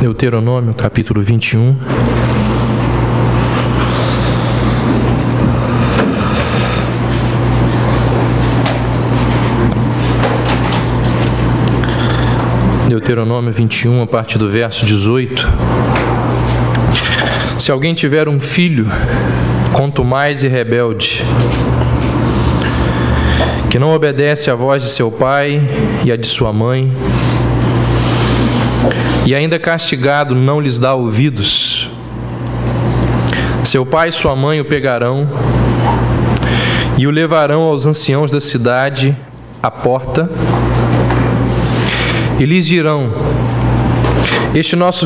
Deuteronômio, capítulo 21. Deuteronômio 21, a partir do verso 18. Se alguém tiver um filho, contumaz e rebelde, que não obedece à voz de seu pai e à de sua mãe, e ainda castigado não lhes dá ouvidos, seu pai e sua mãe o pegarão e o levarão aos anciãos da cidade à porta e lhes dirão: este nosso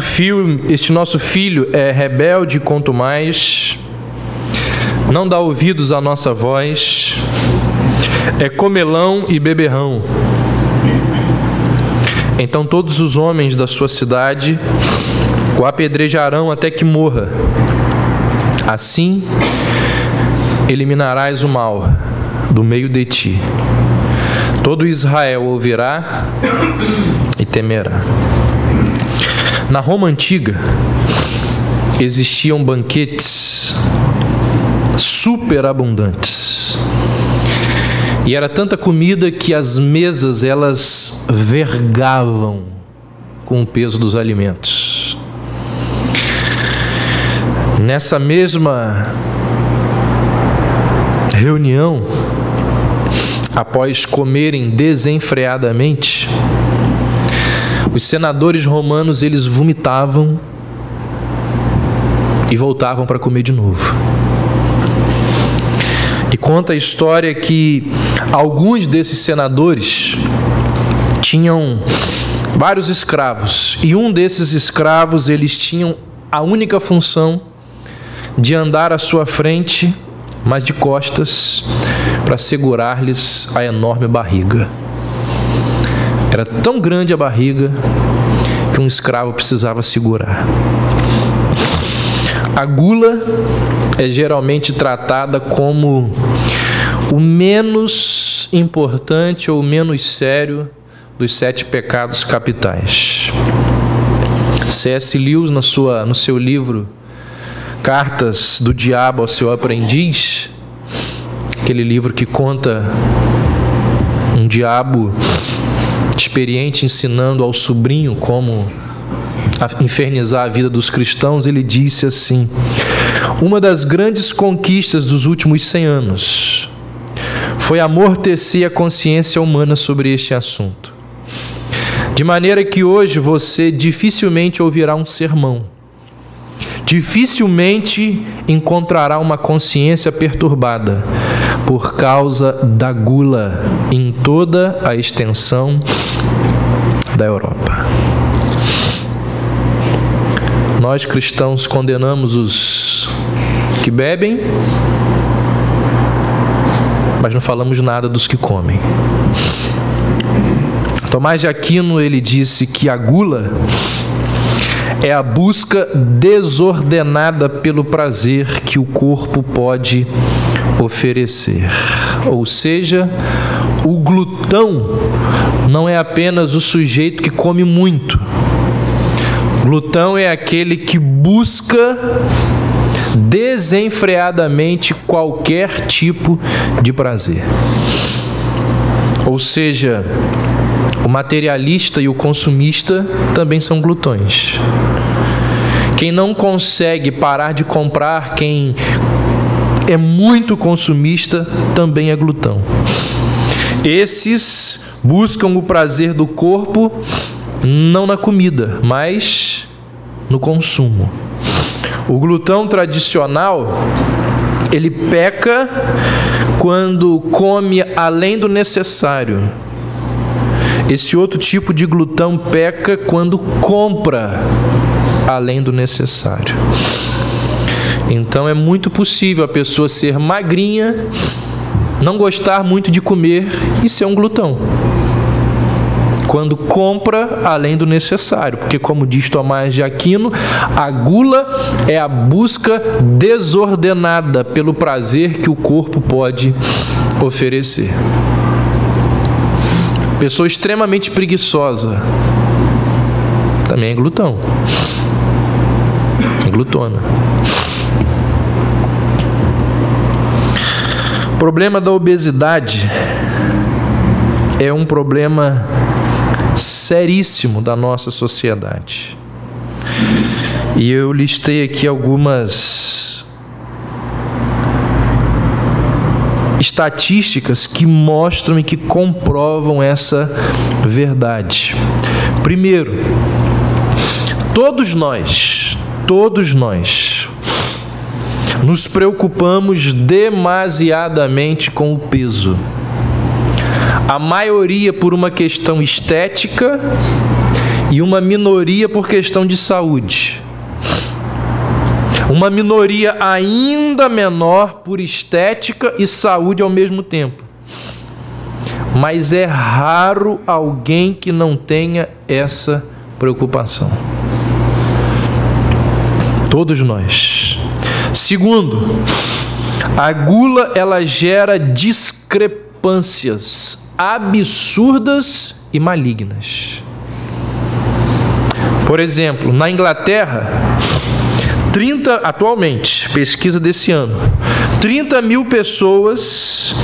filho é rebelde quanto mais, não dá ouvidos à nossa voz, é comelão e beberrão. Então todos os homens da sua cidade o apedrejarão até que morra. Assim eliminarás o mal do meio de ti. Todo Israel ouvirá e temerá. Na Roma antiga existiam banquetes superabundantes. E era tanta comida que as mesas elas vergavam com o peso dos alimentos. Nessa mesma reunião, após comerem desenfreadamente, os senadores romanos eles vomitavam e voltavam para comer de novo. E conta a história que alguns desses senadores tinham vários escravos, e um desses escravos eles tinham a única função de andar à sua frente, mas de costas, para segurar-lhes a enorme barriga. Era tão grande a barriga que um escravo precisava segurar. A gula é geralmente tratada como o menos importante ou menos sério dos 7 pecados capitais. C.S. Lewis, no seu livro Cartas do Diabo ao Seu Aprendiz, aquele livro que conta um diabo experiente ensinando ao sobrinho como infernizar a vida dos cristãos, ele disse assim: uma das grandes conquistas dos últimos 100 anos foi amortecer a consciência humana sobre este assunto, de maneira que hoje você dificilmente ouvirá um sermão, dificilmente encontrará uma consciência perturbada por causa da gula em toda a extensão da Europa. Nós cristãos condenamos os que bebem, mas não falamos nada dos que comem. Tomás de Aquino ele disse que a gula é a busca desordenada pelo prazer que o corpo pode oferecer. Ou seja, o glutão não é apenas o sujeito que come muito. Glutão é aquele que busca desenfreadamente qualquer tipo de prazer. Ou seja, o materialista e o consumista também são glutões. Quem não consegue parar de comprar, quem é muito consumista, também é glutão. Esses buscam o prazer do corpo não na comida, mas no consumo. O glutão tradicional, ele peca quando come além do necessário. Esse outro tipo de glutão peca quando compra além do necessário. Então é muito possível a pessoa ser magrinha, não gostar muito de comer e ser um glutão, quando compra além do necessário, porque, como diz Tomás de Aquino, a gula é a busca desordenada pelo prazer que o corpo pode oferecer. Pessoa extremamente preguiçosa, também é glutão. É glutona. O problema da obesidade é um problema seríssimo da nossa sociedade. E eu listei aqui algumas estatísticas que mostram e que comprovam essa verdade. Primeiro, todos nós nos preocupamos demasiadamente com o peso. A maioria por uma questão estética e uma minoria por questão de saúde. Uma minoria ainda menor por estética e saúde ao mesmo tempo. Mas é raro alguém que não tenha essa preocupação. Todos nós. Segundo, a gula ela gera discrepâncias absurdas e malignas. Por exemplo, na Inglaterra, atualmente, pesquisa desse ano, 30 mil pessoas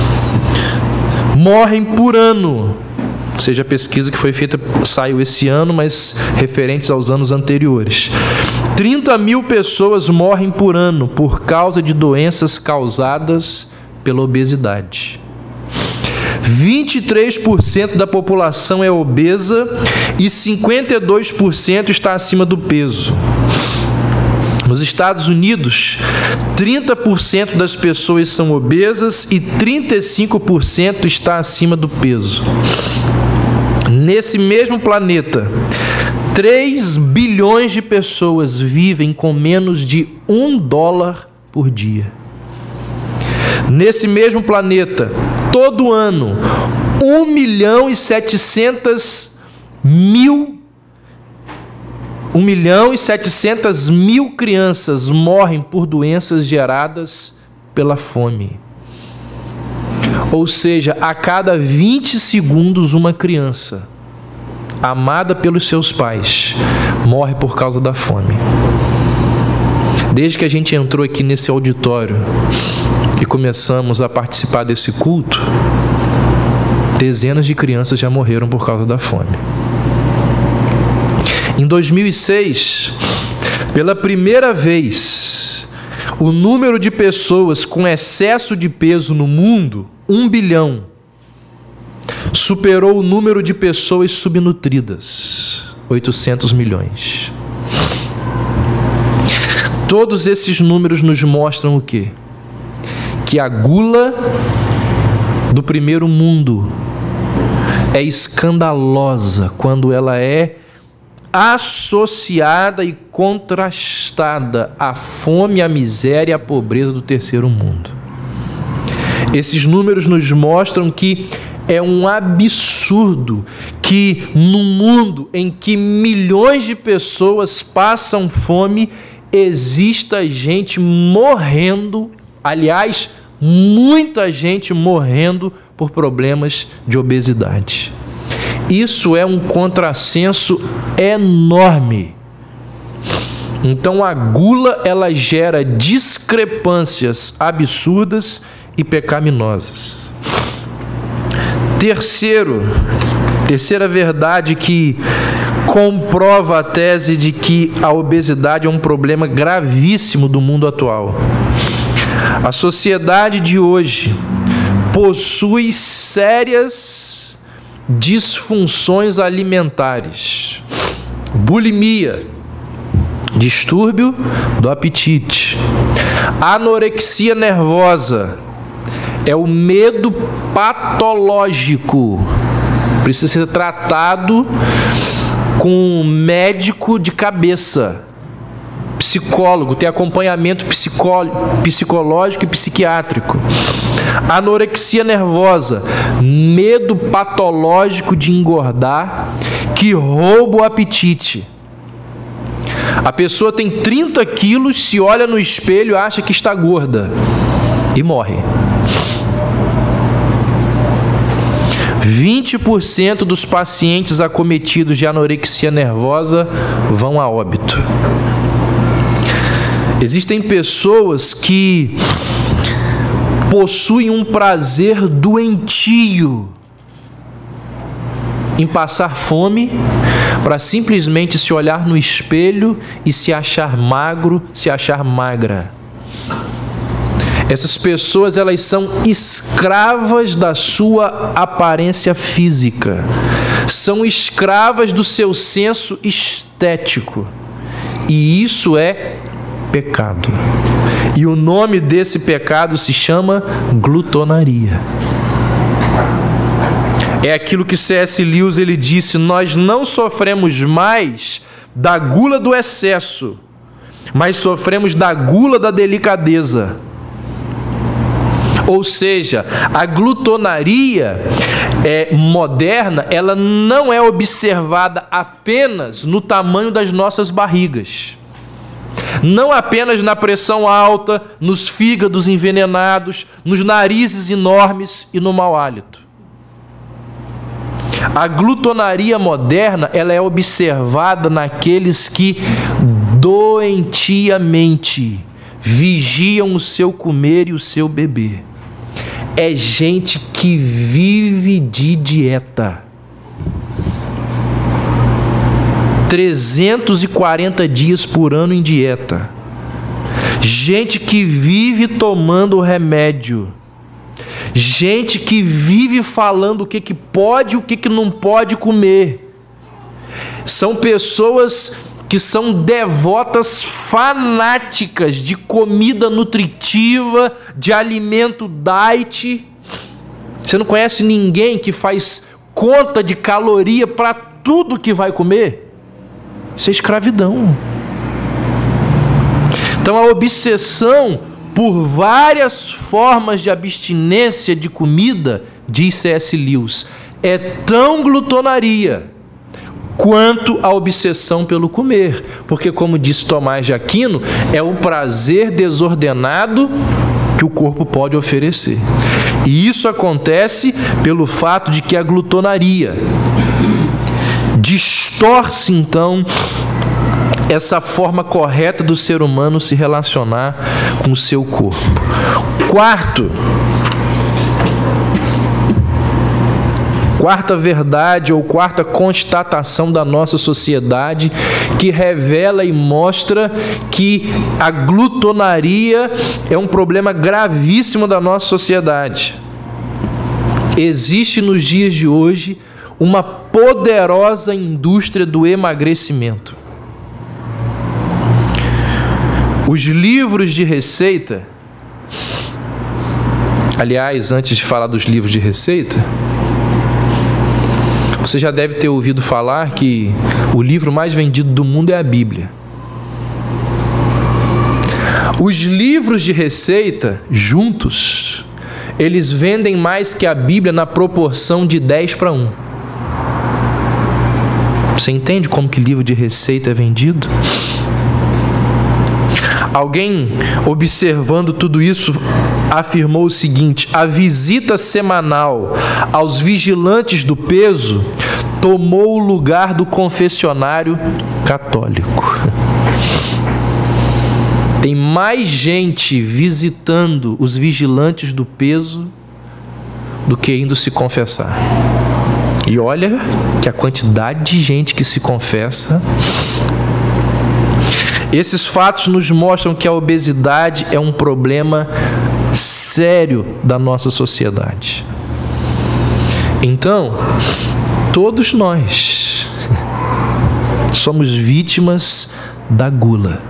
morrem por ano. Ou seja, a pesquisa que foi feita saiu esse ano, mas referentes aos anos anteriores. 30 mil pessoas morrem por ano por causa de doenças causadas pela obesidade. 23% da população é obesa e 52% está acima do peso. Nos Estados Unidos, 30% das pessoas são obesas e 35% está acima do peso. Nesse mesmo planeta, 3 bilhões de pessoas vivem com menos de $1 por dia. Nesse mesmo planeta, todo ano, 1.700.000 crianças morrem por doenças geradas pela fome. Ou seja, a cada 20 segundos uma criança, amada pelos seus pais, morre por causa da fome. Desde que a gente entrou aqui nesse auditório e começamos a participar desse culto, dezenas de crianças já morreram por causa da fome. Em 2006, pela primeira vez, o número de pessoas com excesso de peso no mundo, 1 bilhão, superou o número de pessoas subnutridas, 800 milhões. Todos esses números nos mostram o quê? Que a gula do primeiro mundo é escandalosa quando ela é associada e contrastada à fome, à miséria e à pobreza do terceiro mundo. Esses números nos mostram que é um absurdo que num mundo em que milhões de pessoas passam fome, exista gente morrendo, aliás, muita gente morrendo por problemas de obesidade. Isso é um contrassenso enorme. Então a gula ela gera discrepâncias absurdas e pecaminosas. Terceira verdade que comprova a tese de que a obesidade é um problema gravíssimo do mundo atual. A sociedade de hoje possui sérias disfunções alimentares. Bulimia, distúrbio do apetite. Anorexia nervosa é o medo patológico. Precisa ser tratado com um médico de cabeça, psicólogo, ter acompanhamento psicológico e psiquiátrico. Anorexia nervosa, medo patológico de engordar, que rouba o apetite. A pessoa tem 30 quilos, se olha no espelho, acha que está gorda e morre. 20% dos pacientes acometidos de anorexia nervosa vão a óbito. Existem pessoas que possuem um prazer doentio em passar fome para simplesmente se olhar no espelho e se achar magro, se achar magra. Essas pessoas, elas são escravas da sua aparência física, são escravas do seu senso estético, e isso é pecado. E o nome desse pecado se chama glutonaria. É aquilo que C.S. Lewis ele disse: nós não sofremos mais da gula do excesso, mas sofremos da gula da delicadeza. Ou seja, a glutonaria moderna, ela não é observada apenas no tamanho das nossas barrigas, não apenas na pressão alta, nos fígados envenenados, nos narizes enormes e no mau hálito. A glutonaria moderna, ela é observada naqueles que doentiamente vigiam o seu comer e o seu beber. É gente que vive de dieta. 340 dias por ano em dieta. Gente que vive tomando remédio. Gente que vive falando o que pode e o que não pode comer. São pessoas que são devotas fanáticas de comida nutritiva, de alimento diet. Você não conhece ninguém que faz conta de caloria para tudo que vai comer? Isso é escravidão. Então a obsessão por várias formas de abstinência de comida, diz C.S. Lewis, é tão glutonaria quanto a obsessão pelo comer, porque, como disse Tomás de Aquino, é o prazer desordenado que o corpo pode oferecer. E isso acontece pelo fato de que a glutonaria distorce, então, essa forma correta do ser humano se relacionar com o seu corpo. Quarta verdade ou quarta constatação da nossa sociedade que revela e mostra que a glutonaria é um problema gravíssimo da nossa sociedade. Existe nos dias de hoje uma poderosa indústria do emagrecimento. Os livros de receita, aliás, antes de falar dos livros de receita, você já deve ter ouvido falar que o livro mais vendido do mundo é a Bíblia. Os livros de receita, juntos, eles vendem mais que a Bíblia na proporção de 10:1. Você entende como que livro de receita é vendido? Alguém, observando tudo isso, afirmou o seguinte: a visita semanal aos vigilantes do peso tomou o lugar do confessionário católico. Tem mais gente visitando os vigilantes do peso do que indo se confessar. E olha que a quantidade de gente que se confessa. Esses fatos nos mostram que a obesidade é um problema sério da nossa sociedade. Então, todos nós somos vítimas da gula.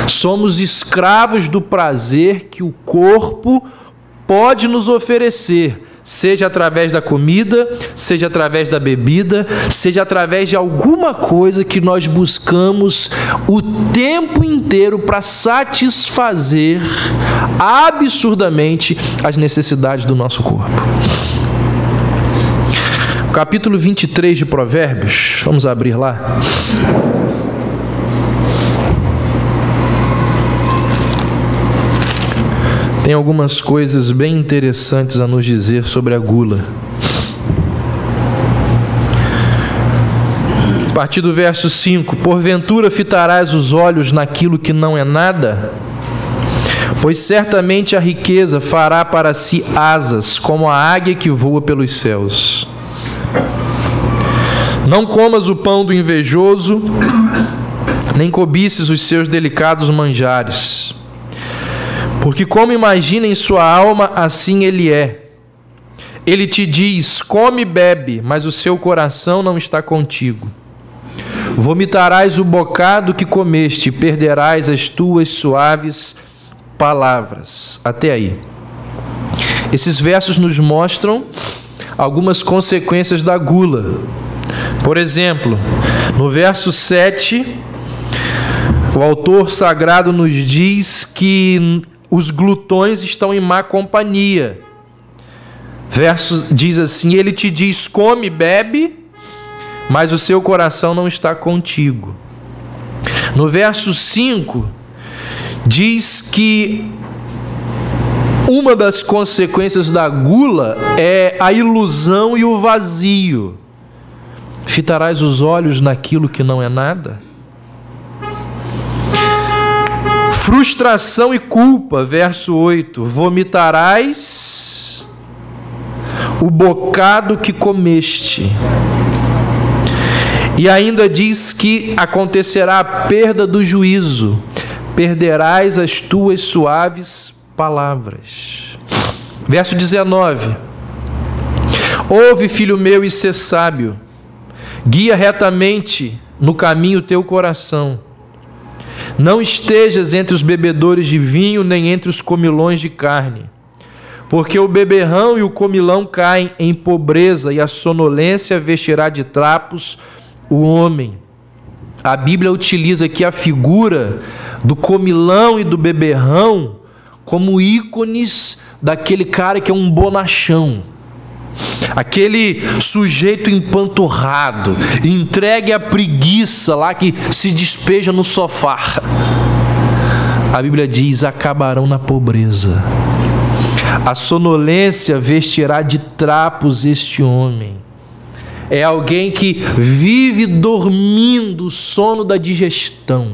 Somos escravos do prazer que o corpo pode nos oferecer, seja através da comida, seja através da bebida, seja através de alguma coisa que nós buscamos o tempo inteiro para satisfazer absurdamente as necessidades do nosso corpo. Capítulo 23 de Provérbios, vamos abrir lá. Tem algumas coisas bem interessantes a nos dizer sobre a gula. partir do verso 5: porventura fitarás os olhos naquilo que não é nada? Pois certamente a riqueza fará para si asas, como a águia que voa pelos céus. Não comas o pão do invejoso, nem cobices os seus delicados manjares. Porque como imagina em sua alma, assim ele é. Ele te diz: come e bebe, mas o seu coração não está contigo. Vomitarás o bocado que comeste, e perderás as tuas suaves palavras. Até aí. Esses versos nos mostram algumas consequências da gula. Por exemplo, no verso 7, o autor sagrado nos diz que os glutões estão em má companhia. Verso diz assim: ele te diz: come e bebe, mas o seu coração não está contigo. No verso 5, diz que uma das consequências da gula é a ilusão e o vazio. Fitarás os olhos naquilo que não é nada? Frustração e culpa, verso 8: vomitarás o bocado que comeste. E ainda diz que acontecerá a perda do juízo, perderás as tuas suaves palavras. Verso 19: ouve, filho meu, e sê sábio, guia retamente no caminho o teu coração. Não estejas entre os bebedores de vinho, nem entre os comilões de carne, porque o beberrão e o comilão caem em pobreza, e a sonolência vestirá de trapos o homem. A Bíblia utiliza aqui a figura do comilão e do beberrão como ícones daquele cara que é um bonachão, aquele sujeito empanturrado, entregue à preguiça lá, que se despeja no sofá. A Bíblia diz: acabarão na pobreza. A sonolência vestirá de trapos este homem. É alguém que vive dormindo o sono da digestão.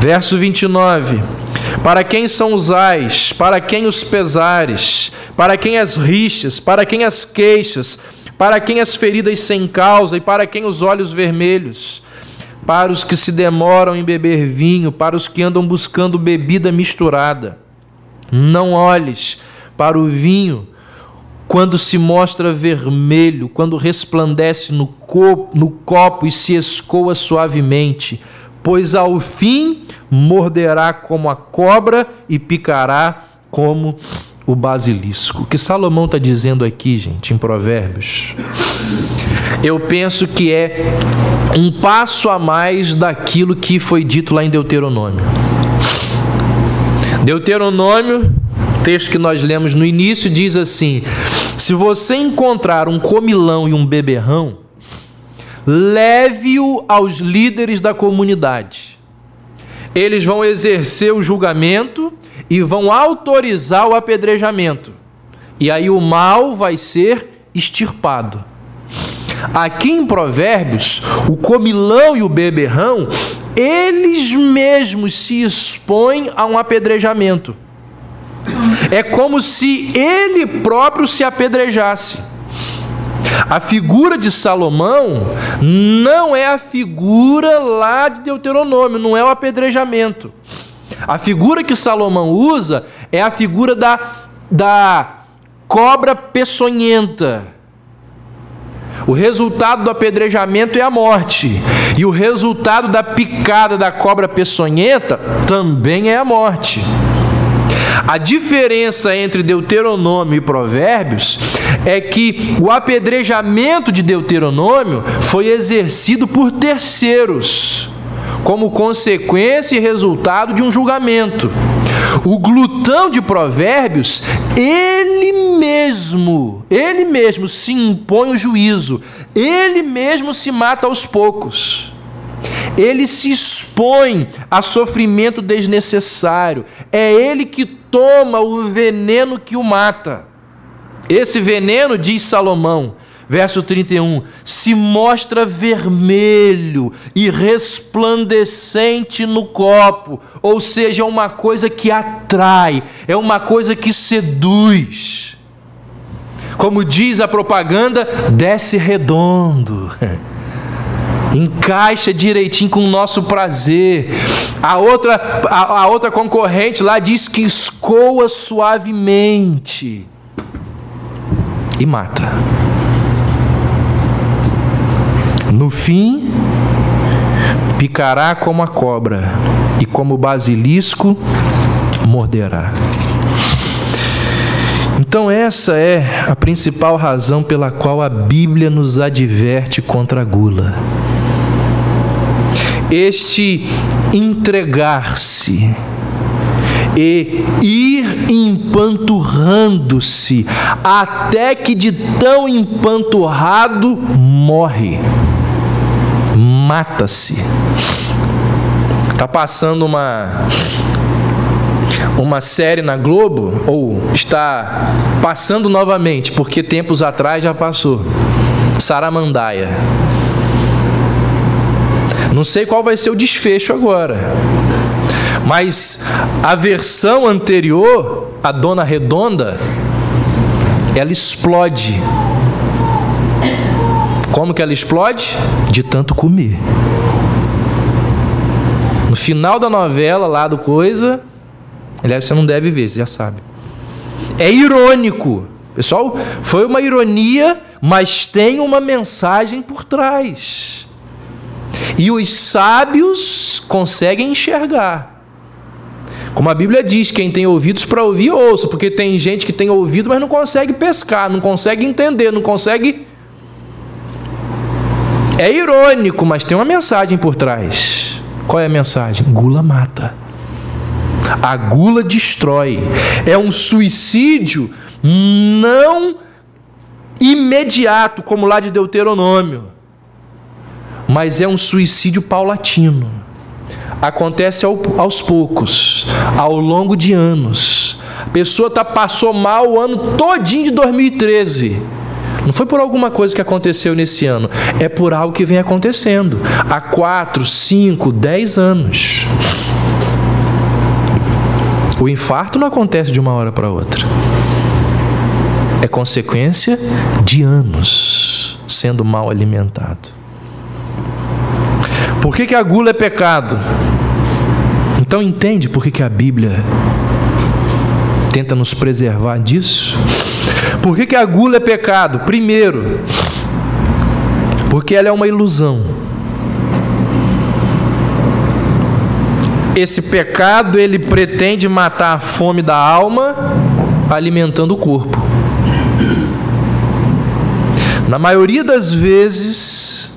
Verso 29: para quem são os ais, para quem os pesares, para quem as rixas, para quem as queixas, para quem as feridas sem causa e para quem os olhos vermelhos? Para os que se demoram em beber vinho, para os que andam buscando bebida misturada. Não olhes para o vinho quando se mostra vermelho, quando resplandece no copo e se escoa suavemente, pois ao fim morderá como a cobra e picará como o basilisco. O que Salomão está dizendo aqui, gente, em Provérbios, eu penso que é um passo a mais daquilo que foi dito lá em Deuteronômio. Deuteronômio, texto que nós lemos no início, diz assim: se você encontrar um comilão e um beberrão, leve-o aos líderes da comunidade. Eles vão exercer o julgamento e vão autorizar o apedrejamento. E aí o mal vai ser extirpado. Aqui em Provérbios, o comilão e o beberrão, eles mesmos se expõem a um apedrejamento. É como se ele próprio se apedrejasse. A figura de Salomão não é a figura lá de Deuteronômio, não é o apedrejamento. A figura que Salomão usa é a figura da cobra peçonhenta. O resultado do apedrejamento é a morte. E o resultado da picada da cobra peçonhenta também é a morte. A diferença entre Deuteronômio e Provérbios é que o apedrejamento de Deuteronômio foi exercido por terceiros, como consequência e resultado de um julgamento. O glutão de Provérbios, ele mesmo se impõe o juízo, ele mesmo se mata aos poucos. Ele se expõe a sofrimento desnecessário. É ele que toma o veneno que o mata. Esse veneno, diz Salomão, verso 31, se mostra vermelho e resplandecente no copo, ou seja, é uma coisa que atrai, é uma coisa que seduz. Como diz a propaganda, desce redondo, encaixa direitinho com o nosso prazer. A outra concorrente lá diz que escoa suavemente e mata. No fim, picará como a cobra e como o basilisco morderá. Então essa é a principal razão pela qual a Bíblia nos adverte contra a gula. Este entregar-se e ir empanturrando-se até que de tão empanturrado morre, mata-se. Está passando uma série na Globo, ou está passando novamente, porque tempos atrás já passou, Saramandaia. Não sei qual vai ser o desfecho agora, mas a versão anterior, a Dona Redonda, ela explode. Como que ela explode? De tanto comer. No final da novela lá do coisa, aliás, você não deve ver, você já sabe. É irônico. Pessoal, foi uma ironia, mas tem uma mensagem por trás. E os sábios conseguem enxergar. Como a Bíblia diz, quem tem ouvidos para ouvir, ouça. Porque tem gente que tem ouvido, mas não consegue pescar, não consegue entender, não consegue... É irônico, mas tem uma mensagem por trás. Qual é a mensagem? Gula mata. A gula destrói. É um suicídio não imediato, como lá de Deuteronômio, mas é um suicídio paulatino. Acontece aos poucos, ao longo de anos. A pessoa passou mal o ano todinho de 2013. Não foi por alguma coisa que aconteceu nesse ano, é por algo que vem acontecendo há 4, 5, 10 anos. O infarto não acontece de uma hora para outra. É consequência de anos sendo mal alimentado. Por que a gula é pecado? Então entende por que a Bíblia tenta nos preservar disso? Por que a gula é pecado? Primeiro, porque ela é uma ilusão. Esse pecado, ele pretende matar a fome da alma, alimentando o corpo. Na maioria das vezes,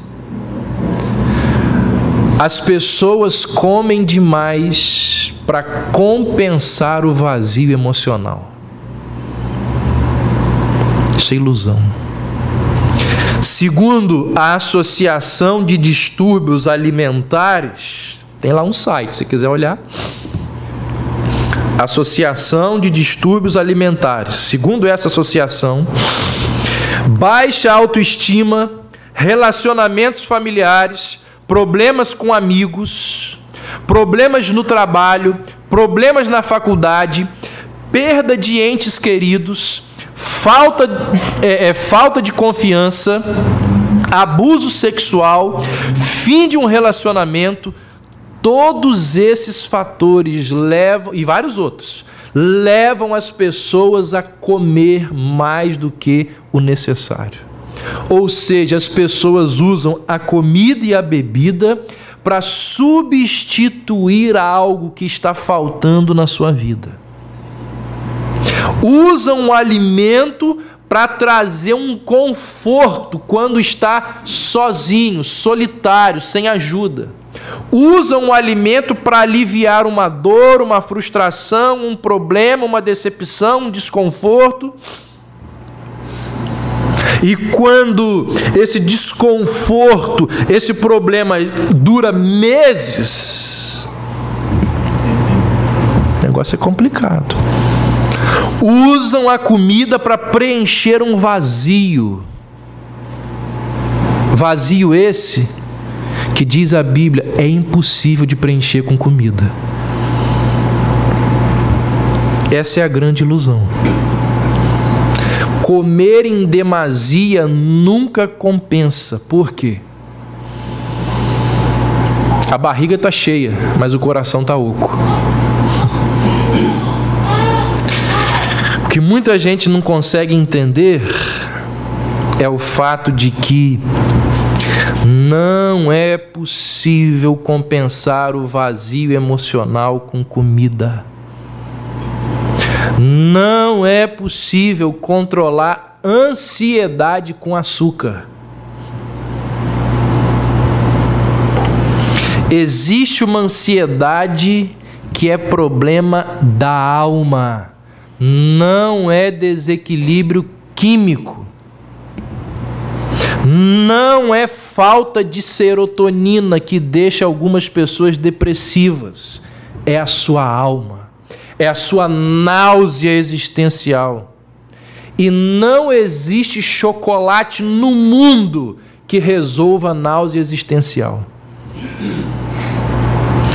as pessoas comem demais para compensar o vazio emocional. Isso é ilusão. Segundo a Associação de Distúrbios Alimentares, tem lá um site, se quiser olhar. Associação de Distúrbios Alimentares. Segundo essa associação, baixa autoestima, relacionamentos familiares, problemas com amigos, problemas no trabalho, problemas na faculdade, perda de entes queridos, falta de confiança, abuso sexual, fim de um relacionamento, todos esses fatores levam, e vários outros, levam as pessoas a comer mais do que o necessário. Ou seja, as pessoas usam a comida e a bebida para substituir algo que está faltando na sua vida. Usam o alimento para trazer um conforto quando está sozinho, solitário, sem ajuda. Usam o alimento para aliviar uma dor, uma frustração, um problema, uma decepção, um desconforto. E quando esse desconforto, esse problema dura meses, o negócio é complicado. Usam a comida para preencher um vazio. Vazio esse que, diz a Bíblia, é impossível de preencher com comida. Essa é a grande ilusão. Comer em demasia nunca compensa. Por quê? A barriga está cheia, mas o coração está oco. O que muita gente não consegue entender é o fato de que não é possível compensar o vazio emocional com comida. Não é possível controlar ansiedade com açúcar. Existe uma ansiedade que é problema da alma, não é desequilíbrio químico, não é falta de serotonina que deixa algumas pessoas depressivas, é a sua alma, é a sua náusea existencial. E não existe chocolate no mundo que resolva a náusea existencial.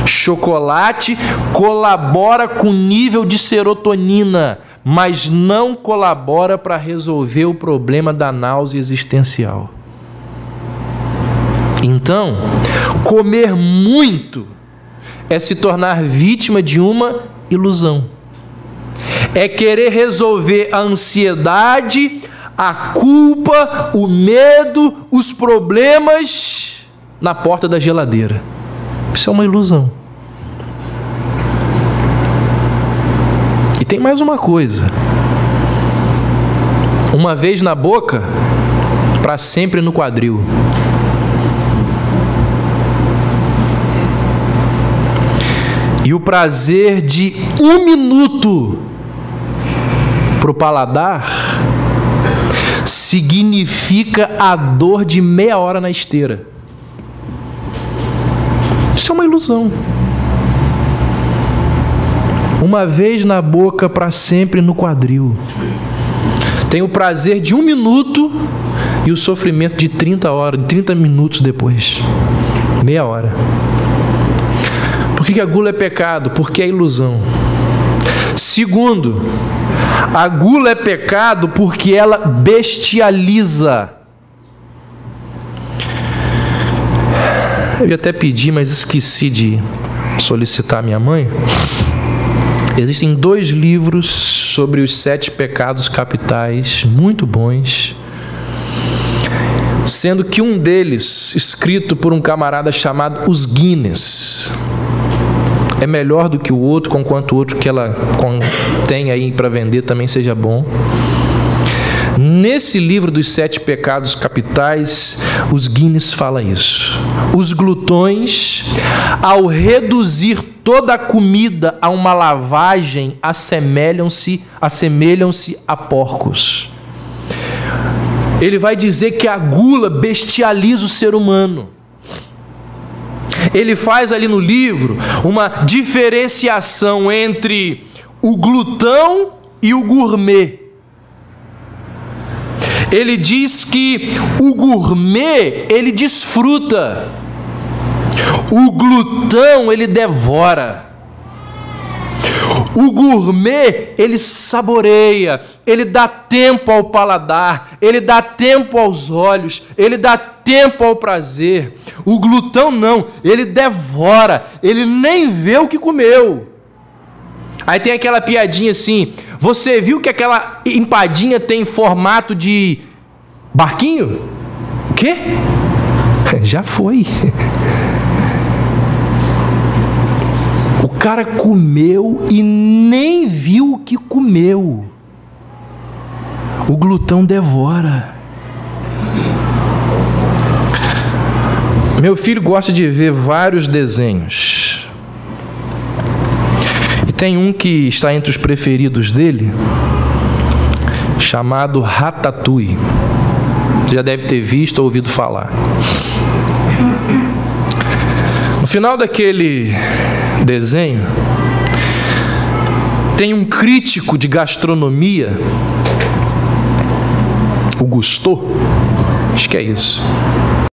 Chocolate colabora com o nível de serotonina, mas não colabora para resolver o problema da náusea existencial. Então, comer muito é se tornar vítima de uma ilusão. É querer resolver a ansiedade, a culpa, o medo, os problemas na porta da geladeira. Isso é uma ilusão. E tem mais uma coisa. Uma vez na boca, para sempre no quadril. E o prazer de 1 minuto para o paladar significa a dor de meia hora na esteira. Isso é uma ilusão. Uma vez na boca, para sempre no quadril. Tem o prazer de 1 minuto e o sofrimento de 30 minutos depois. Meia hora. Por que a gula é pecado? Porque é ilusão. Segundo, a gula é pecado porque ela bestializa. Eu ia até pedir, mas esqueci de solicitar a minha mãe. Existem 2 livros sobre os 7 pecados capitais, muito bons, sendo que um deles, escrito por um camarada chamado Os Guinness, é melhor do que o outro, conquanto o outro que ela tem aí para vender também seja bom. Nesse livro dos 7 pecados capitais, os Guinness fala isso. Os glutões, ao reduzir toda a comida a uma lavagem, assemelham-se a porcos. Ele vai dizer que a gula bestializa o ser humano. Ele faz ali no livro uma diferenciação entre o glutão e o gourmet. Ele diz que o gourmet, ele desfruta. O glutão, ele devora. O gourmet, ele saboreia. Ele dá tempo ao paladar. Ele dá tempo aos olhos. Ele dá tempo ao prazer. O glutão não, ele devora. Ele nem vê o que comeu. Aí tem aquela piadinha assim: você viu que aquela empadinha tem formato de barquinho? O quê? Já foi. O cara comeu e nem viu o que comeu. O glutão devora. Meu filho gosta de ver vários desenhos. E tem um que está entre os preferidos dele, chamado Ratatouille. Já deve ter visto ou ouvido falar. No final daquele desenho, tem um crítico de gastronomia, o Gusteau, acho que é isso.